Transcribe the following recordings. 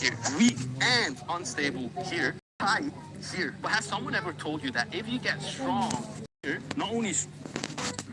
here. Weak and unstable here. Tight here. But has someone ever told you that if you get strong here, not only...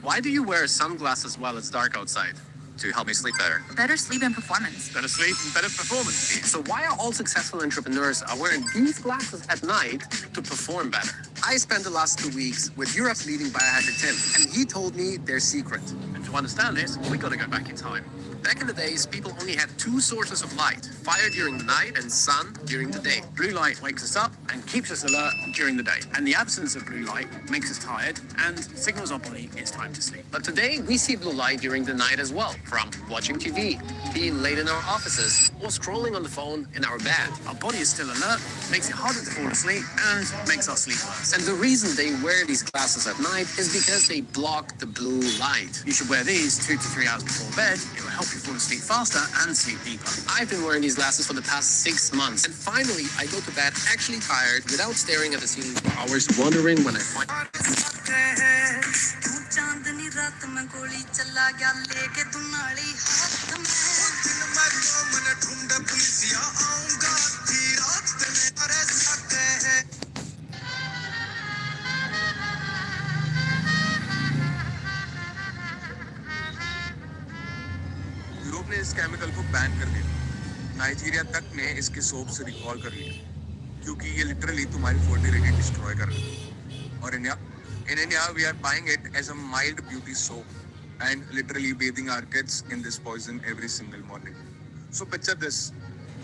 Why do you wear sunglasses while it's dark outside? To help me sleep better. Better sleep and performance. Better sleep and better performance. So why are all successful entrepreneurs are wearing these glasses at night to perform better? I spent the last 2 weeks with Europe's leading biohacker Tim, and he told me their secret. And to understand this, we gotta go back in time. Back in the days, people only had two sources of light, fire during the night and sun during the day. Blue light wakes us up and keeps us alert during the day. And the absence of blue light makes us tired and signals our body it's time to sleep. But today, we see blue light during the night as well, from watching TV, being late in our offices, or scrolling on the phone in our bed. Our body is still alert, makes it harder to fall asleep, and makes our sleep worse. And the reason they wear these glasses at night is because they block the blue light. You should wear these 2 to 3 hours before bed. It will help you fall asleep faster and sleep deeper. I've been wearing these glasses for the past 6 months, and finally I go to bed actually tired without staring at the ceiling for hours, wondering when I find... Europe ने इस chemical को ban कर दिया। Nigeria तक ने इसके soap से recall कर लिया क्योंकि ये लिटरली तुम्हारी फर्टिलिटी डिस्ट्रॉय कर रहा है। और in India we are buying it as a mild beauty soap and literally bathing our kids in this poison every single morning. So picture this,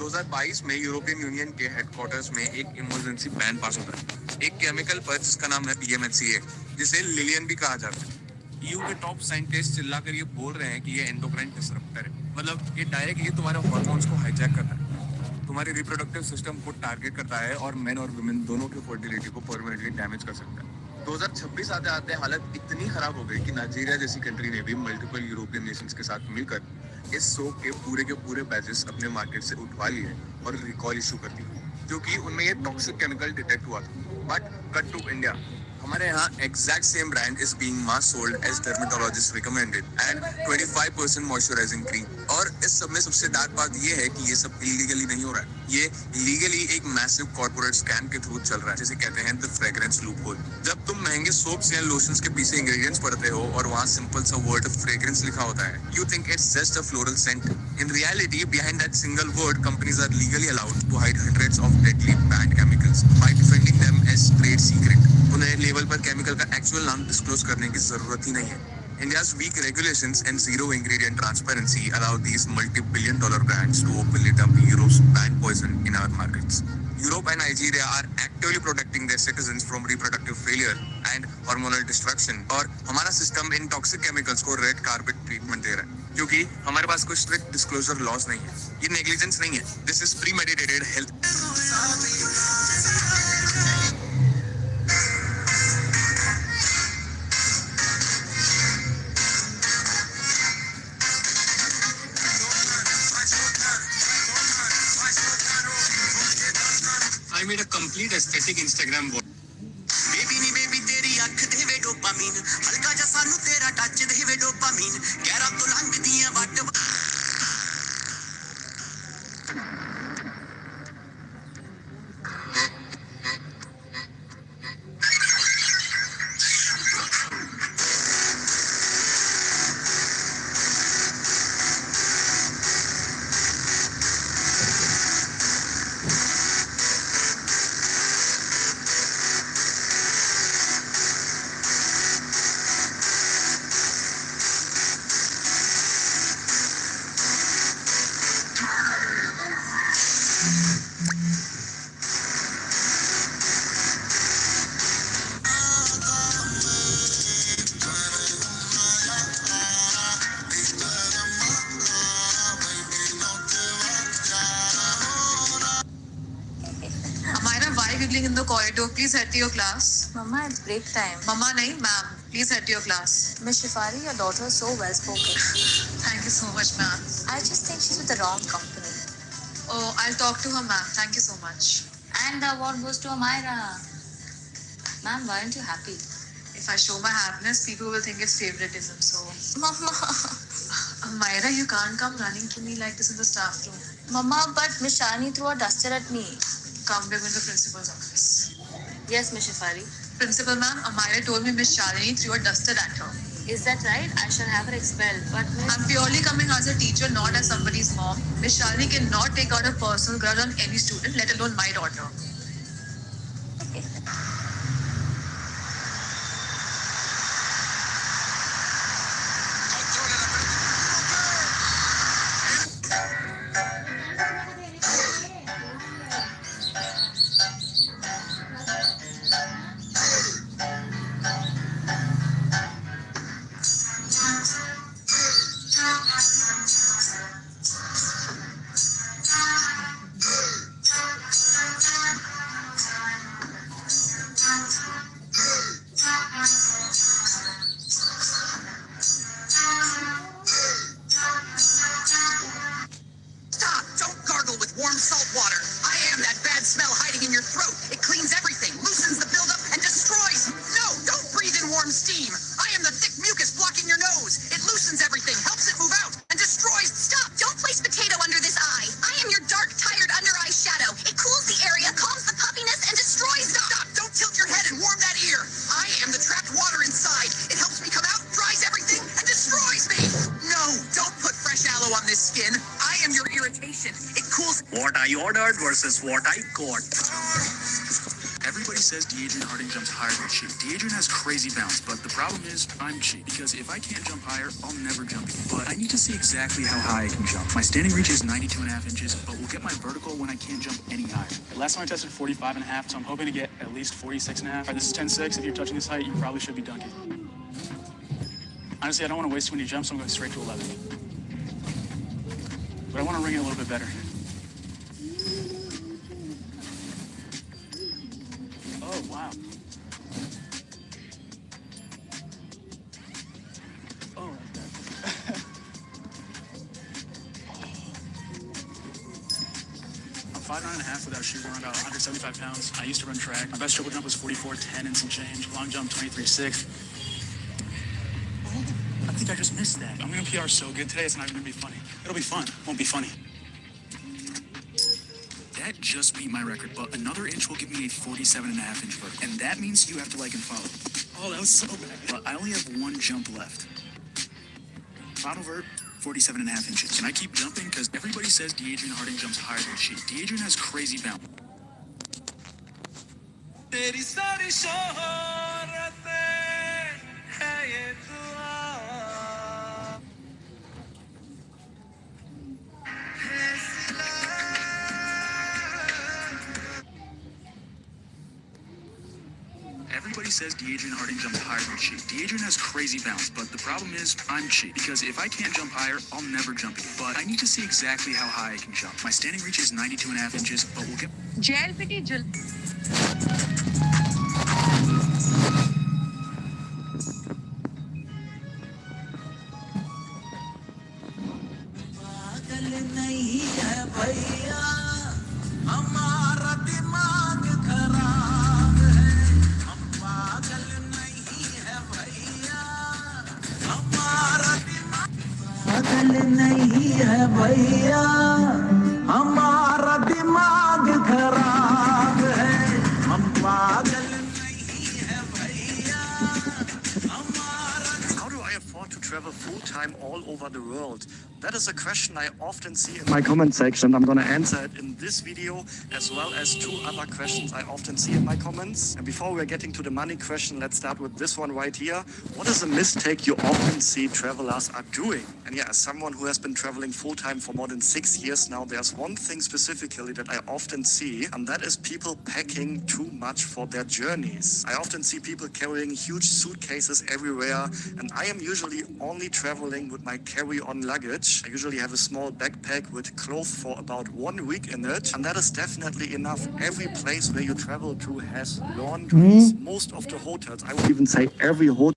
2022 में यूरोपियन यूनियन के हेडक्वार्टर्स में एक emergency ban पास होता है एक केमिकल पर जिसका नाम है PMHCA, जिसे लिलियन भी कहा जाता है। EU के टॉप साइंटिस्ट चिल्लाकर ये बोल रहे हैं कि ये एंडोक्राइन डिसरप्टर है, मतलब ये डायरेक्टली तुम्हारे हार्मोन्स को हाईजैक करता है, तुम्हारे रिप्रोडक्टिव सिस्टम को टारगेट करता है और मेन और वुमेन दोनों की फर्टिलिटी को परमानेंटली डैमेज कर सकता है। 2026 आते आते हालत इतनी खराब हो गई कि नाइजीरिया जैसी कंट्री ने भी मल्टीपल यूरोपियन नेशंस के साथ मिलकर इस सोप के पूरे बैचेस अपने मार्केट से उठवा लिए और रिकॉल इशू कर दी, क्योंकि उनमें ये टॉक्सिक केमिकल डिटेक्ट हुआ था। बट कट टू इंडिया, हमारे यहाँ exact same brand is being mass sold as dermatologist recommended and 25% moisturising cream. और इस सब में सबसे डार्क बात ये है कि ये सब इलीगली नहीं हो रहा है, ये लीगली एक मैसिव कॉर्पोरेट स्कैम के थ्रू चल रहा है, जिसे कहते हैं द फ्रेग्रेंस लूपहोल। जब तुम महंगे सोप्स या लोशंस के पीछे इंग्रेडिएंट्स पढ़ते हो और वहाँ सिंपल सा वर्ड फ्रेग्रेंस लिखा होता है, you think it's just a floral scent. In reality behind that single word companies are legally allowed to hide hundreds of deadly banned chemicals by defending them as trade secret. उन्हें level पर chemical का actual नाम disclose करने की जरूरत ही नहीं है। India's weak regulations and zero ingredient transparency allow these multi-billion-dollar brands to openly dump Europe's banned poison in our markets. Europe and Nigeria are actively protecting their citizens from reproductive failure and hormonal destruction. और हमारा system in toxic chemicals को red carpet treatment दे रहा है, क्योंकि हमारे पास कोई strict disclosure laws नहीं है। ये नेग्लिजेंस नहीं है, this is premeditated health. I made a complete aesthetic Instagram board. Baby नी बेबी तेरी अख देवे डोपामीन हल्का जा सानू तेरा टच देवे डोपामीन गहरा तो लंघ दियां what Giggling in the corridor. Please head to your class. Mama, it's break time. Mama, nahi, ma'am. Please head to your class. Miss Shifari, your daughter is so well spoken. Thank you so much, ma'am. I just think she's with the wrong company. Oh, I'll talk to her, ma'am. Thank you so much. And the award goes to Amira. Ma'am, why aren't you happy? If I show my happiness, people will think it's favoritism. So, Mama. Amira, you can't come running to me like this in the staff room. Mama, but Miss Shani threw a duster at me. Come, we're going to the principal's office. Yes, Miss Shafari. Principal ma'am, Amira told me Miss Shalini threw a duster at her. Is that right? I shall have her expelled. But Miss... I'm purely coming as a teacher, not as somebody's mom. Miss Shalini cannot take out a personal grudge on any student, let alone my daughter. Stop! Don't gargle with warm salt water. I am that bad smell hiding in your throat. It cleans everything, loosens the buildup, and destroys. No, don't breathe in warm steam. I am the thick mucus blocking your nose. It loosens everything, helps it move out, and destroys. Stop! Don't place potato under this eye. I am your dark, tired under eye shadow. It cools the area, calms the puffiness, and destroys. Stop! Don't tilt your head and warm that ear. I am the trapped water inside. It helps me come out, dries everything, and destroys me. No, don't put fresh aloe on this skin. I am your irritation. It cools. What I ordered versus what I got. Everybody says Deidre Harding jumps higher than cheat. Deidre has crazy bounce, but the problem is I'm cheat. Because if I can't jump higher, I'll never jump. But I need to see exactly how high I can jump. My standing reach is 92.5 inches, but we'll get my vertical when I can't jump any higher. Last time I tested 45.5, so I'm hoping to get at least 46.5. All right, this is 10.6. If you're touching this height, you probably should be dunking. Honestly, I don't want to waste too many jumps, so I'm going straight to 11. But I want to ring it a little bit better. Oh, wow. Oh, like that. I'm 5'9.5" without shoes on, about 175 pounds. I used to run track. My best triple jump was 44.10 and some change. Long jump, 23.6. I think I just missed that. I'm going to PR so good today, it's not even going to be funny. It'll be fun. Won't be funny. That just beat my record, but another inch will give me a 47.5-inch vert. And that means you have to like and follow. Oh, that was so bad. But I only have one jump left. Final vert, 47.5 inches. Can I keep jumping? Because everybody says Deidre Harding jumps higher than she. Deidre has crazy bounce. Everybody says Deidre Harding jumps higher than she. Deidre has crazy bounce, but the problem is I'm cheat. Because if I can't jump higher, I'll never jump again. But I need to see exactly how high I can jump. My standing reach is 92.5 inches, but we'll get... पागल नहीं है भैया हमारा दिमाग खराब है हम पागल नहीं है भैया हमारा दिमाग पागल नहीं है भैया हमारा दिमाग खराब है हम पागल नहीं है भैया हमारा How do I afford to travel full-time all over the world? That is a question I often see in my comment section. I'm going to answer it in this video, as well as two other questions I often see in my comments. And before we're getting to the money question, let's start with this one right here. What is a mistake you often see travelers are doing? And yeah, as someone who has been traveling full-time for more than 6 years now, there's one thing specifically that I often see, and that is people packing too much for their journeys. I often see people carrying huge suitcases everywhere, and I am usually only traveling with my carry-on luggage. I usually have a small backpack with clothes for about 1 week in it, and that is definitely enough. Every place where you travel to has laundries. Most of the hotels, I would even say every hotel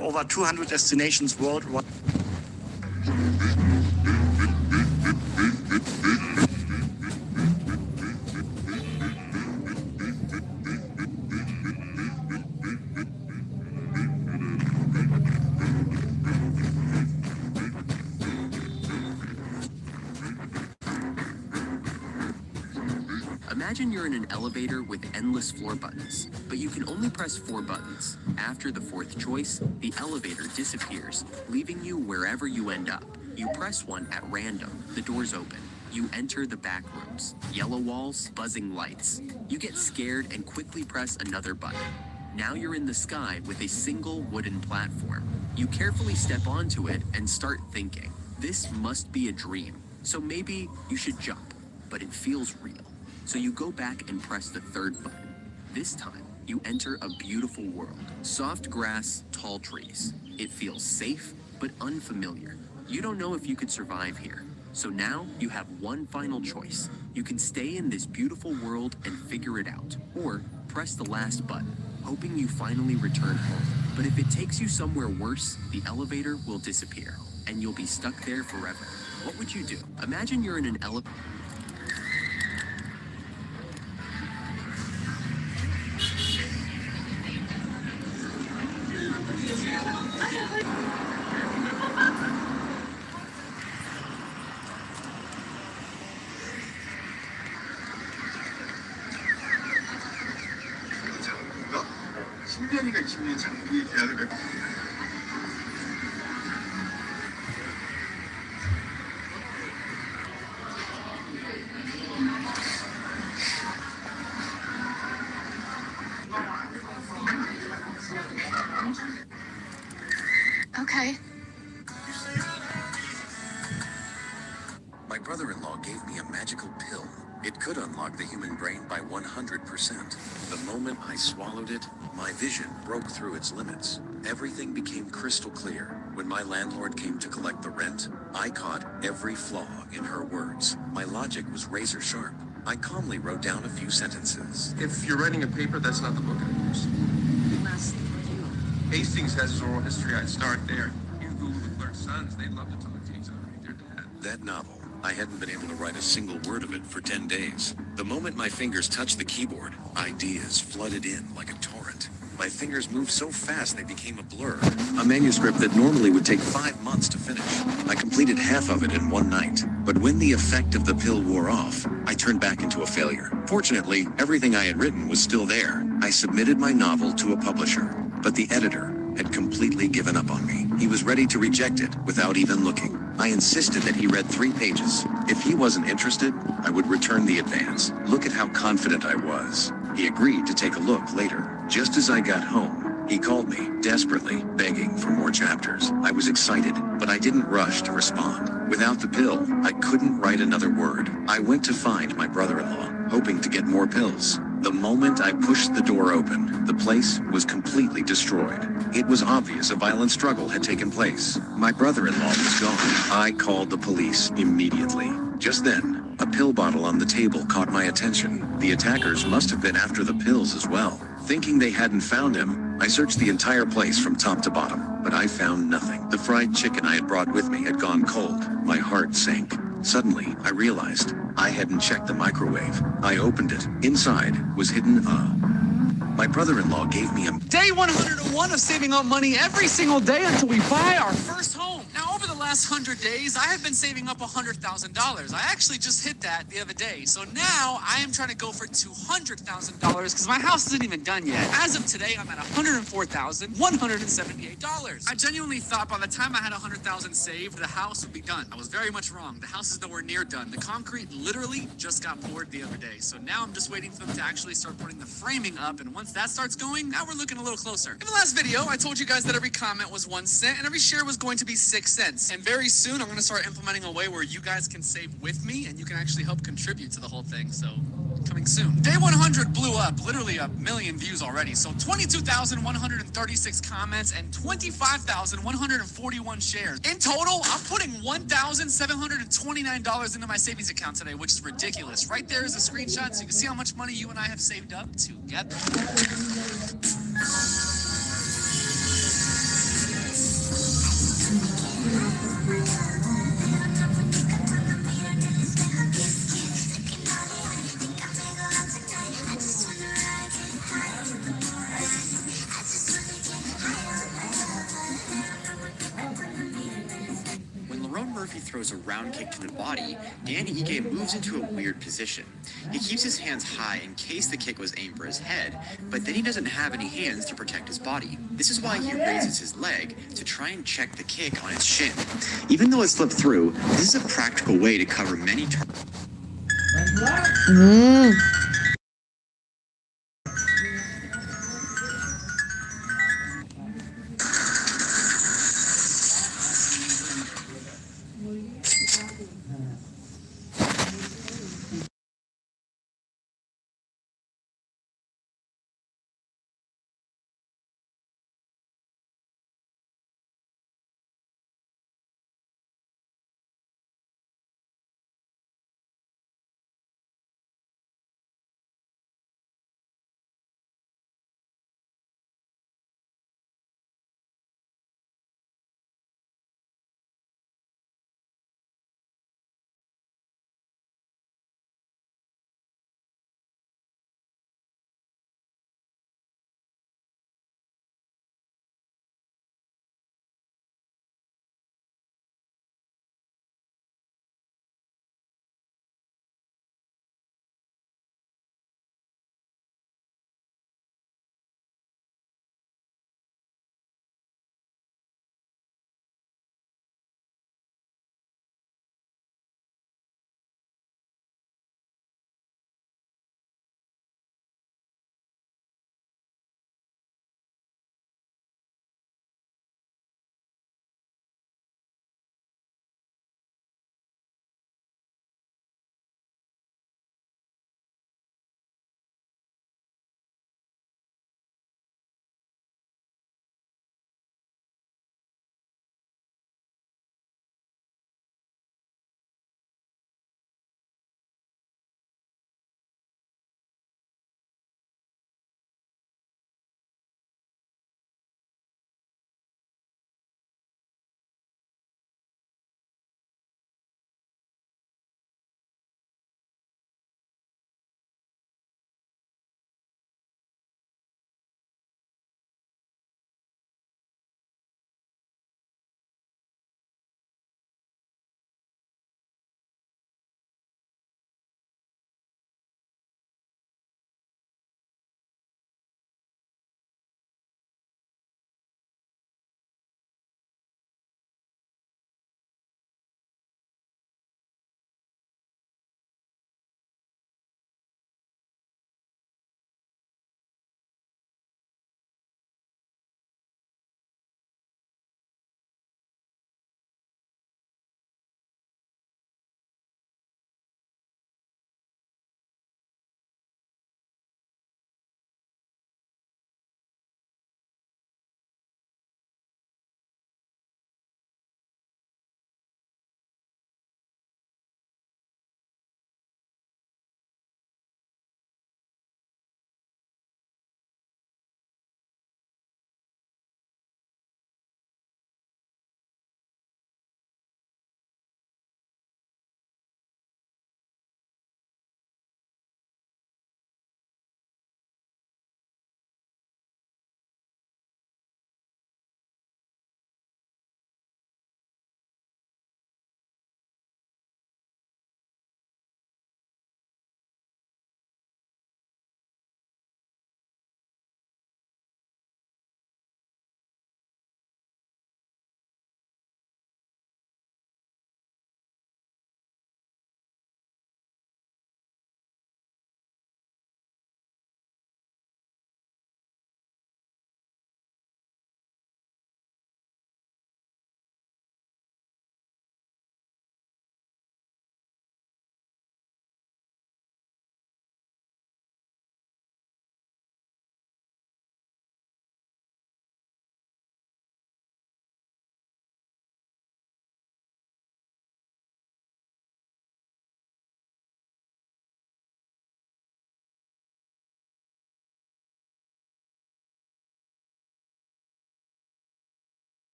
over 200 destinations worldwide. Imagine you're in an elevator with endless floor buttons, but you can only press 4 buttons. After the 4th choice, the elevator disappears, leaving you wherever you end up. You press one at random, the doors open. You enter the back rooms. Yellow walls, buzzing lights. You get scared and quickly press another button. Now you're in the sky with a single wooden platform. You carefully step onto it and start thinking, this must be a dream, so maybe you should jump, but it feels real. So you go back and press the 3rd button. This time, you enter a beautiful world. Soft grass, tall trees. It feels safe, but unfamiliar. You don't know if you could survive here. So now you have one final choice. You can stay in this beautiful world and figure it out, or press the last button, hoping you finally return home. But if it takes you somewhere worse, the elevator will disappear, and you'll be stuck there forever. What would you do? Imagine you're in an elevator. 신변이가 20년 장기 계약을 맺고 Okay. My brother-in-law gave me a magical pill. It could unlock the human brain by 100%. The moment I swallowed it, my vision broke through its limits. Everything became crystal clear. When my landlord came to collect the rent, I caught every flaw in her words. My logic was razor sharp. I calmly wrote down a few sentences. If you're writing a paper, that's not the book I use. Hastings has his oral history. I'd start there. You Google the clerk's sons, they'd love to talk to you. Like their dad. That novel, I hadn't been able to write a single word of it for 10 days. The moment my fingers touched the keyboard, ideas flooded in like a torrent. My fingers moved so fast they became a blur. A manuscript that normally would take 5 months to finish. I completed half of it in one night. But when the effect of the pill wore off, I turned back into a failure. Fortunately, everything I had written was still there. I submitted my novel to a publisher, but the editor had completely given up on me. He was ready to reject it without even looking. I insisted that he read 3 pages. If he wasn't interested, I would return the advance. Look at how confident I was. He agreed to take a look later. Just as I got home, he called me, desperately, begging for more chapters. I was excited, but I didn't rush to respond. Without the pill, I couldn't write another word. I went to find my brother-in-law, hoping to get more pills. The moment I pushed the door open, the place was completely destroyed. It was obvious a violent struggle had taken place. My brother-in-law was gone. I called the police immediately. Just then, a pill bottle on the table caught my attention. The attackers must have been after the pills as well. Thinking they hadn't found him, I searched the entire place from top to bottom, but I found nothing. The fried chicken I had brought with me had gone cold. My heart sank. Suddenly, I realized I hadn't checked the microwave. I opened it. Inside was hidden my brother-in-law gave me a Day 101 of saving up money every single day until we buy our first home. Now, over the last 100 days, I have been saving up $100,000. I actually just hit that the other day. So now I am trying to go for $200,000 because my house isn't even done yet. As of today, I'm at $104,178. I genuinely thought by the time I had $100,000 saved, the house would be done. I was very much wrong. The house is nowhere near done. The concrete literally just got poured the other day. So now I'm just waiting for them to actually start putting the framing up. And once that starts going, now we're looking a little closer. In the last video, I told you guys that every comment was 1 cent and every share was going to be 6 cents. And very soon, I'm going to start implementing a way where you guys can save with me and you can actually help contribute to the whole thing. So coming soon. Day 100 blew up, literally 1 million views already. So 22,136 comments and 25,141 shares. In total, I'm putting $1,729 into my savings account today, which is ridiculous. Right there is a screenshot so you can see how much money you and I have saved up together. throws a round kick to the body, Dan Ige moves into a weird position. He keeps his hands high in case the kick was aimed for his head, but then he doesn't have any hands to protect his body. This is why he raises his leg to try and check the kick on his shin. Even though it slipped through, this is a practical way to cover many targets.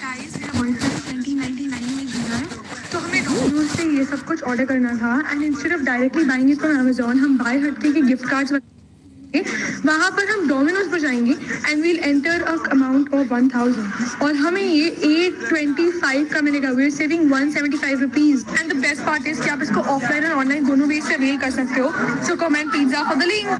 Guys मेरा boyfriend 2099 में जी रहा है, तो हमें Domino's से ये सब कुछ ऑर्डर करना था and instead of directly buying it from Amazon हम बाय हटके के गिफ्ट कार्ड्स वहाँ पर हम डोमिनोज पर जाएंगे and we'll enter a amount of 1000 और हमें ये 825 का मिलेगा. We are saving 175 rupees and the best part is कि आप इसको ऑफलाइन और ऑनलाइन दोनों वे से अवेल कर सकते हो. So comment pizza for the link.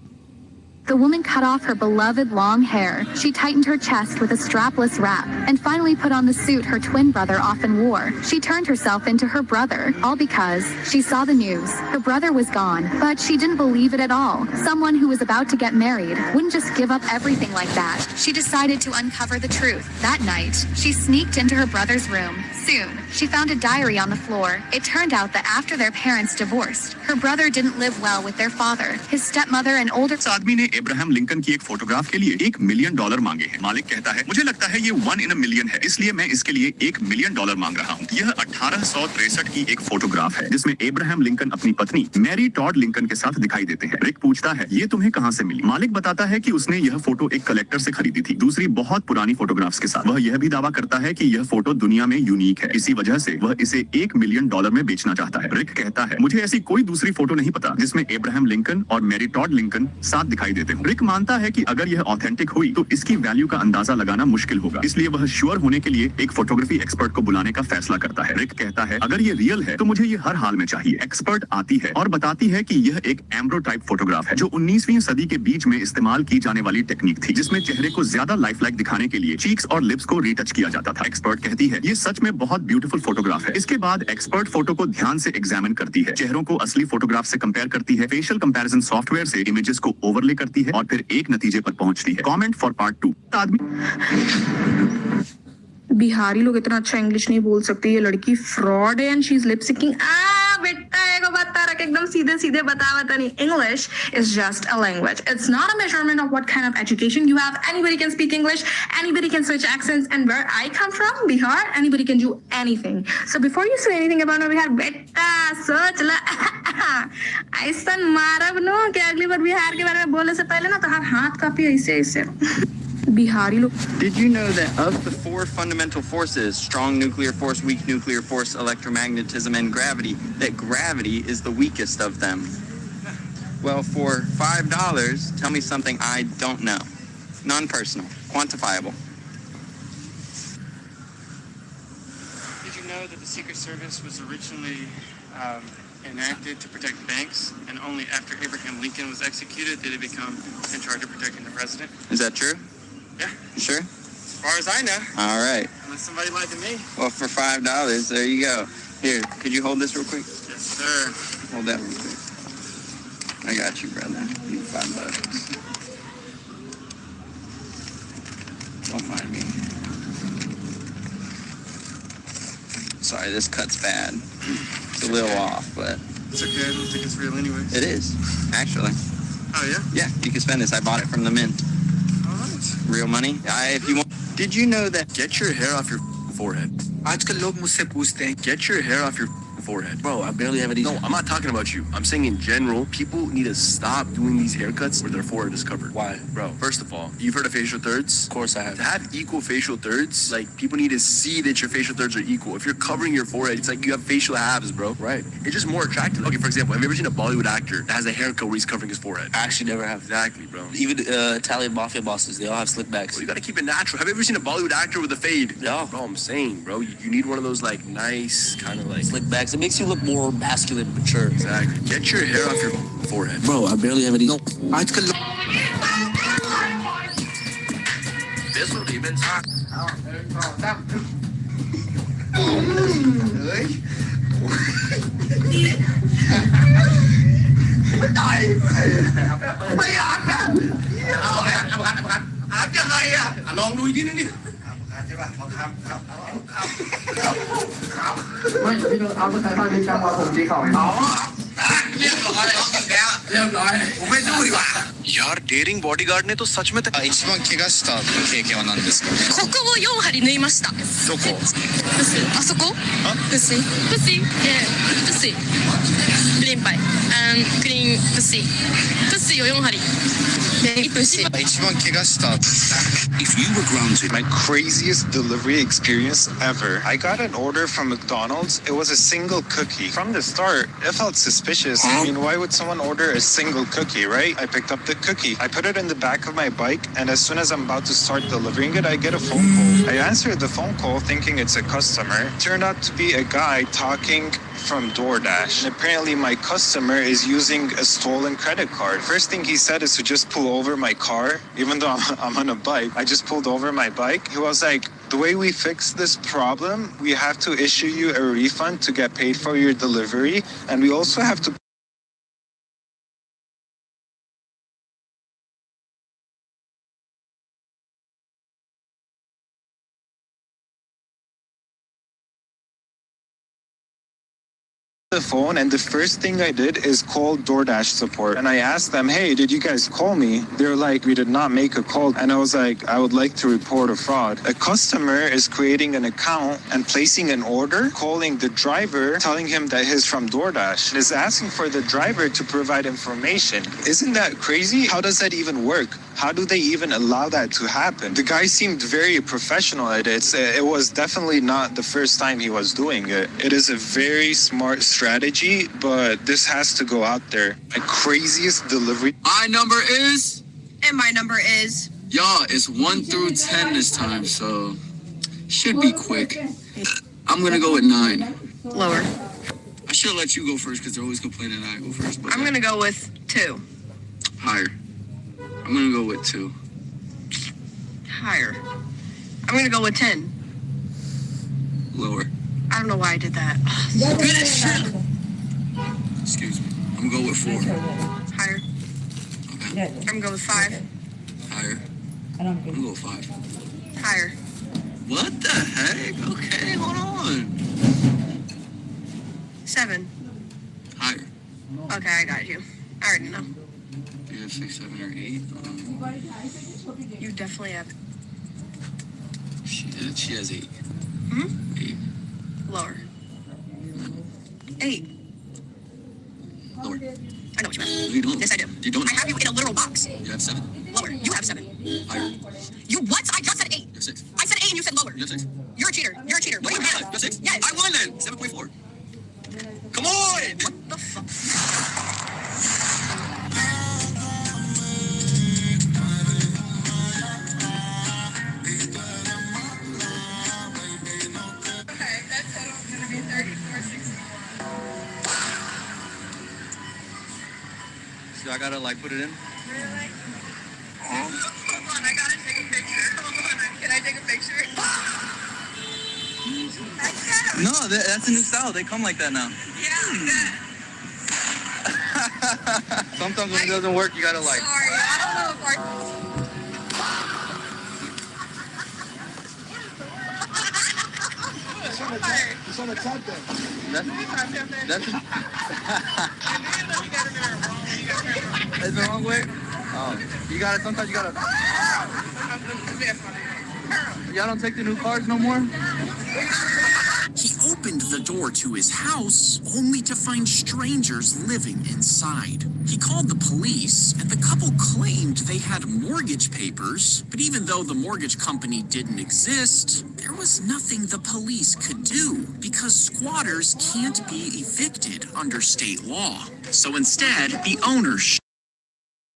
The woman cut off her beloved long hair. She tightened her chest with a strapless wrap and finally put on the suit her twin brother often wore. She turned herself into her brother, all because she saw the news. Her brother was gone, but she didn't believe it at all. Someone who was about to get married wouldn't just give up everything like that. She decided to uncover the truth. That night, she sneaked into her brother's room. Soon, she found a diary on the floor. It turned out that after their parents divorced, her brother didn't live well with their father. His stepmother and older आदमी ने Abraham Lincoln की एक photograph के लिए $1 million मांगे हैं. मालिक कहता है मुझे लगता है ये 1 in a million है, इसलिए मैं इसके लिए $1 मिलियन मांग रहा हूँ. यह 1863 की एक फोटोग्राफ है जिसमें अब्राहम लिंकन अपनी पत्नी मैरी टॉड लिंकन के साथ दिखाई देते हैं. रिक पूछता है ये तुम्हें कहाँ से मिली? मालिक बताता है कि उसने यह फोटो एक कलेक्टर से खरीदी थी, दूसरी बहुत पुरानी फोटोग्राफ्स के साथ. वह यह भी दावा करता है कि यह फोटो दुनिया में यूनिक है, इसी वजह से वह इसे $1 मिलियन में बेचना चाहता है. रिक कहता है मुझे ऐसी कोई दूसरी फोटो नहीं पता जिसमें अब्राहम लिंकन और मैरी टॉड लिंकन साथ दिखाई देते हो. रिक मानता है कि अगर यह ऑथेंटिक हुई तो इसकी वैल्यू का अंदाजा लगाना मुश्किल होगा, इसलिए वह श्योर होने के लिए एक फोटोग्राफी एक्सपर्ट को बुलाने का फैसला करता है. रिक कहता है अगर ये रियल है तो मुझे ये हर हाल में चाहिए. एक्सपर्ट आती है और बताती है कि यह एक एम्ब्रोटाइप फोटोग्राफ है जो 19वीं सदी के बीच में इस्तेमाल की जाने वाली टेक्निक थी, जिसमें चेहरे को ज्यादा लाइफ लाइक दिखाने के लिए चीक्स और लिप्स को रीटच किया जाता था. एक्सपर्ट कहती है ये सच में बहुत ब्यूटीफुल फोटोग्राफ है. इसके बाद एक्सपर्ट फोटो को ध्यान से एग्जामिन करती है, चेहरों को असली फोटोग्राफ से कंपेयर करती है, फेशियल कंपैरिजन सॉफ्टवेयर से इमेजेस को ओवरले करती है और फिर एक नतीजे पर पहुंचती है. Comment for part 2. बिहारी लोग इतना अच्छा इंग्लिश नहीं बोल सकते. ये लड़की फ्रॉड है and she is lip syncing. बेटा एगो बता रख एकदम सीधे सीधे बता नहीं. English is just a language. It's not a measurement of what kind of education you have. Anybody can speak English. Anybody can switch accents. And where I come from, Bihar, anybody can do anything. So before you say anything about Bihar, बेटा सोच ला. ऐसा मारब no कि अगली बार बिहार के बारे में बोलने से पहले ना तो हाथ कापी ऐसे बिहारी लोग. Did you know that of the 4 fundamental forces, strong nuclear force, weak nuclear force, electromagnetism, and gravity, that gravity is the weakest of them? Well, for $5, tell me something I don't know. Non-personal, quantifiable. Did you know that the Secret Service was originally enacted to protect banks, and only after Abraham Lincoln was executed did it become in charge of protecting the president? Is that true? Yeah. You sure? As far as I know. All right. Unless somebody lied to me. Well, for $5, there you go. Here, could you hold this real quick? Yes, sir. Hold that real quick. I got you, brother. You $5. Don't mind me. Sorry, this cut's bad. It's a little off, but It's okay. I don't think it's real anyways. it is, actually. Oh, yeah? Yeah, you can spend this. I bought it from the mint. All right. Real money. If you want. Did you know that? Get your hair off your forehead. आजकल लोग मुझसे पूछते हैं Get your hair off your forehead. Bro, I barely have any. No, I'm not talking about you. I'm saying in general, people need to stop doing these haircuts where their forehead is covered. Why? Bro, first of all, you've heard of facial thirds? Of course I have. To have equal facial thirds, like, people need to see that your facial thirds are equal. If you're covering your forehead, it's like you have facial halves, bro. Right. It's just more attractive. Okay, for example, have you ever seen a Bollywood actor that has a haircut where he's covering his forehead? I actually never have. Exactly, bro. Even Italian mafia bosses, they all have slick backs. Well, you gotta keep it natural. Have you ever seen a Bollywood actor with a fade? No. Bro, I'm saying, bro, you need one of those, like, nice, kind of like... Slick backs. It makes you look more masculine, mature. Exactly. Get your hair off your forehead. Bro, I barely have any. No. आजकल लोग This would even talk. यार dairying bodyguard ने तो सच में 一番怪我した経験は何ですか？ここを4針縫いました。どこ？あそこ？Pussy. Pussy. Yeah. Pussy. Blind by. 일단 그린 부시 요용하리. 네, 부시. 一番怪我した If you were grounded, My craziest delivery experience ever. I got an order from McDonald's. It was a single cookie. From the start, it felt suspicious. I mean, why would someone order a single cookie, right? I picked up the cookie. I put it in the back of my bike, and as soon as I'm about to start delivering it, I get a phone call. I answered the phone call thinking it's a customer. Turned out to be a guy talking from DoorDash. And apparently my customer is using a stolen credit card. First thing he said is to just pull over my car. Even though I'm on a bike, I just pulled over my bike. He was like, the way we fix this problem, we have to issue you a refund to get paid for your delivery. And we also have to the phone, and the first thing I did is call DoorDash support, and I asked them, hey, did you guys call me? They're like, we did not make a call. And I was like, I would like to report a fraud. A customer is creating an account and placing an order, calling the driver, telling him that he's from DoorDash, and is asking for the driver to provide information. Isn't that crazy? How does that even work? How do they even allow that to happen? The guy seemed very professional at it. It was definitely not the first time he was doing it. It is a very smart strategy, but this has to go out there. My craziest delivery. My number is. And my number is. Y'all, it's 1 through 10 this time, so should be quick. I'm gonna go with 9. Lower. I should let you go first because they're always complaining that I go first. But I'm gonna go with 2. higher. I'm gonna go with 2. Higher. I'm gonna go with 10. Lower. I don't know why I did that. Excuse me. I'm gonna go with 4. Higher. Okay. I'm gonna go with 5. Higher. I'm gonna go with 5. Higher. What the heck? Okay, hold on. 7. Higher. Okay, I got you. I already know. Do you have 6, 7, or 8? You definitely have. She has 8. 8. Lower. 8. Lower. I know what you meant. You don't. Yes, I do. You don't. I have you in a literal box. You have 7. Lower. You have 7. Higher. You what? I just said 8. You have 6. I said 8 and you said lower. You have 6. You're a cheater. You're a cheater. No, What I'm do you not. have? You have 6. Yes. I won then. 7.4. Come on. What the fuck? Okay, that total's gonna be 34.60. So I gotta like put it in? Really? Hold on, I gotta take a picture. Hold on, can I take a picture? No, that's a new style. They come like that now. Yeah. Sometimes when it doesn't work, you gotta like. Sorry, I don't know if our... It's on the top there. That's Is the wrong way? Oh, you gotta. Sometimes you gotta. Y'all don't take the new cars no more? He opened the door to his house only to find strangers living inside. He called the police, and the couple claimed they had mortgage papers, but even though the mortgage company didn't exist, there was nothing the police could do because squatters can't be evicted under state law. So instead, the owners